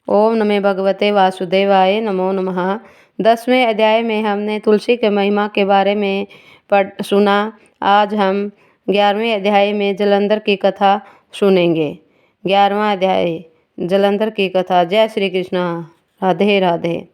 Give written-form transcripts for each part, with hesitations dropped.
ओम नमः भगवते वासुदेवाय नमो नमः। 10वें अध्याय में हमने तुलसी के महिमा के बारे में सुना। आज हम 11वें अध्याय में जलंधर की कथा सुनेंगे। 11वां अध्याय जलंधर की कथा। जय श्री कृष्ण। राधे राधे।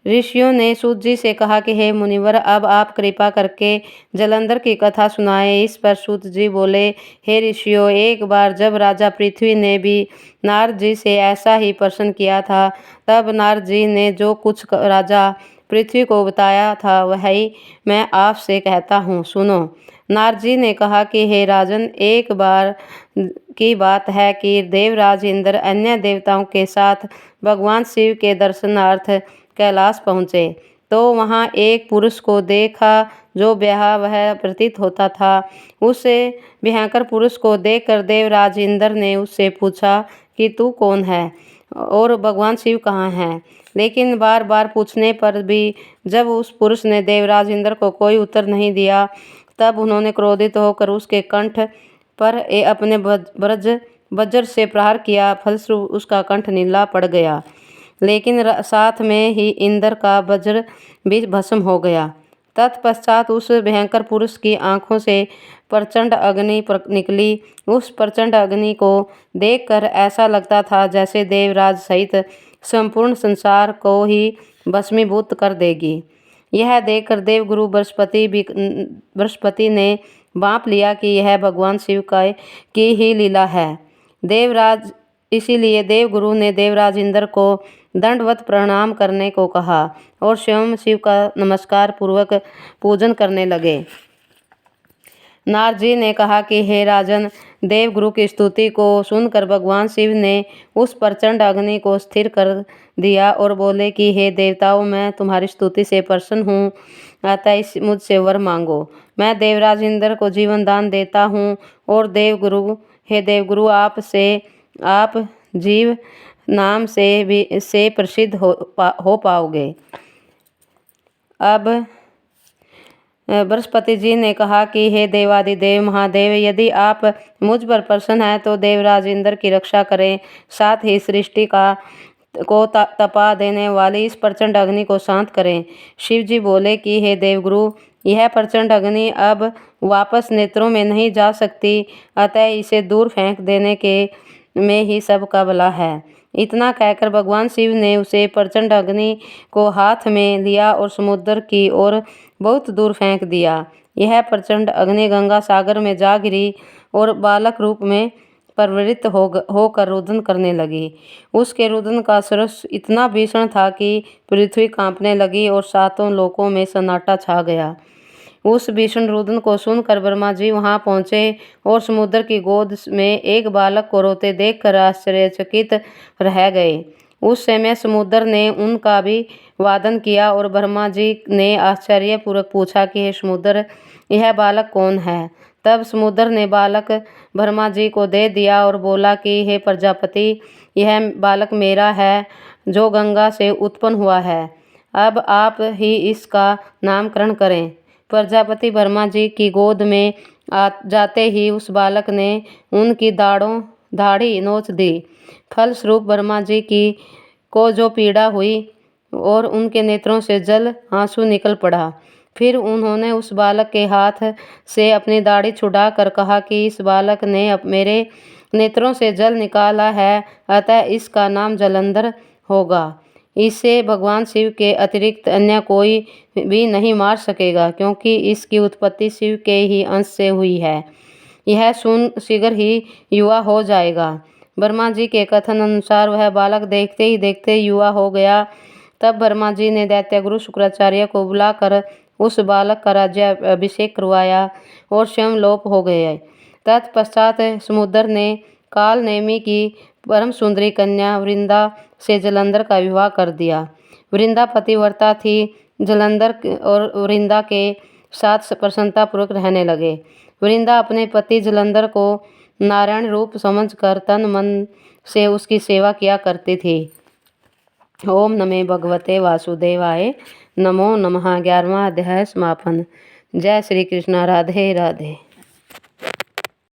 ऋषियों ने सूत जी से कहा कि हे मुनिवर, अब आप कृपा करके जलंधर की कथा सुनाएं। इस पर सूत जी बोले, हे ऋषियों, एक बार जब राजा पृथ्वी ने भी नारद जी से ऐसा ही प्रश्न किया था, तब नारद जी ने जो कुछ राजा पृथ्वी को बताया था वही मैं आपसे कहता हूँ, सुनो। नारद जी ने कहा कि हे राजन, एक बार की बात है कि देवराज इंद्र अन्य देवताओं के साथ भगवान शिव के दर्शनार्थ कैलाश पहुँचे तो वहाँ एक पुरुष को देखा जो ब्याह वह प्रतीत होता था। उस भयंकर पुरुष को देखकर देवराज इंद्र ने उससे पूछा कि तू कौन है और भगवान शिव कहाँ हैं। लेकिन बार बार पूछने पर भी जब उस पुरुष ने देवराज इंद्र को कोई उत्तर नहीं दिया, तब उन्होंने क्रोधित होकर उसके कंठ पर अपने वज्र से प्रहार किया। फलस्वरूप उसका कंठ नीला पड़ गया, लेकिन साथ में ही इंद्र का वज्र भी भस्म हो गया। तत्पश्चात उस भयंकर पुरुष की आंखों से प्रचंड अग्नि निकली। उस प्रचंड अग्नि को देखकर ऐसा लगता था जैसे देवराज सहित संपूर्ण संसार को ही भस्मीभूत कर देगी। यह देखकर देवगुरु बृहस्पति ने भांप लिया कि यह भगवान शिव की ही लीला है। इसीलिए देवगुरु ने देवराज इंद्र को दंडवत प्रणाम करने को कहा और स्वयं शिव का नमस्कार पूर्वक पूजन करने लगे। नारद जी ने कहा कि हे राजन, देवगुरु की स्तुति को सुनकर भगवान शिव ने उस प्रचंड अग्नि को स्थिर कर दिया और बोले कि हे देवताओं, मैं तुम्हारी स्तुति से प्रसन्न हूँ, अतः मुझसे वर मांगो। मैं देवराज इंद्र को जीवन दान देता हूँ और हे देवगुरु, आप जीव नाम से प्रसिद्ध हो पाओगे। अब बृहस्पति जी ने कहा कि हे देवादिदेव महादेव, यदि आप मुझ पर प्रसन्न हैं तो देवराज इंद्र की रक्षा करें, साथ ही सृष्टि को तपा देने वाली इस प्रचंड अग्नि को शांत करें। शिव जी बोले कि हे देवगुरु, यह प्रचंड अग्नि अब वापस नेत्रों में नहीं जा सकती, अतः इसे दूर फेंक देने के में ही सबका भला है। इतना कहकर भगवान शिव ने उसे प्रचंड अग्नि को हाथ में लिया और समुद्र की ओर बहुत दूर फेंक दिया। यह प्रचंड अग्नि गंगा सागर में जा गिरी और बालक रूप में प्रवृत्त होकर रुदन करने लगी। उसके रुदन का स्वर इतना भीषण था कि पृथ्वी कांपने लगी और सातों लोकों में सन्नाटा छा गया। उस भीषण रुदन को सुनकर ब्रह्मा जी वहां पहुंचे और समुद्र की गोद में एक बालक को रोते देखकर आश्चर्यचकित रह गए। उस समय समुद्र ने उनका भी वादन किया और ब्रह्मा जी ने आश्चर्यपूर्वक पूछा कि हे समुद्र, यह बालक कौन है। तब समुद्र ने बालक ब्रह्मा जी को दे दिया और बोला कि हे प्रजापति, यह बालक मेरा है जो गंगा से उत्पन्न हुआ है। अब आप ही इसका नामकरण करें। प्रजापति ब्रह्मा जी की गोद में जाते ही उस बालक ने उनकी दाढ़ी नोच दी। फलस्वरूप ब्रह्मा जी को जो पीड़ा हुई और उनके नेत्रों से जल आंसू निकल पड़ा। फिर उन्होंने उस बालक के हाथ से अपनी दाढ़ी छुड़ा कर कहा कि इस बालक ने मेरे नेत्रों से जल निकाला है, अतः इसका नाम जलंधर होगा। इसे भगवान शिव के अतिरिक्त अन्य कोई भी नहीं मार सकेगा, क्योंकि इसकी उत्पत्ति शिव के ही अंश से हुई है। यह सुन शीघ्र ही युवा हो जाएगा। ब्रह्मा जी के कथन अनुसार वह बालक देखते ही देखते युवा हो गया। तब ब्रह्मा जी ने दैत्यगुरु शुक्राचार्य को बुलाकर उस बालक का राज्य अभिषेक करवाया और स्वयं लोप हो गए। तत्पश्चात समुद्र ने काल नेमी की परम सुंदरी कन्या वृंदा से जलंधर का विवाह कर दिया। वृंदा पतिव्रता थी। जलंधर और वृंदा के साथ प्रसन्नतापूर्वक रहने लगे। वृंदा अपने पति जलंधर को नारायण रूप समझकर तन मन से उसकी सेवा किया करती थी। ओम नमः भगवते वासुदेवाय नमो नमः। 11वां अध्याय समापन। जय श्री कृष्ण। राधे राधे।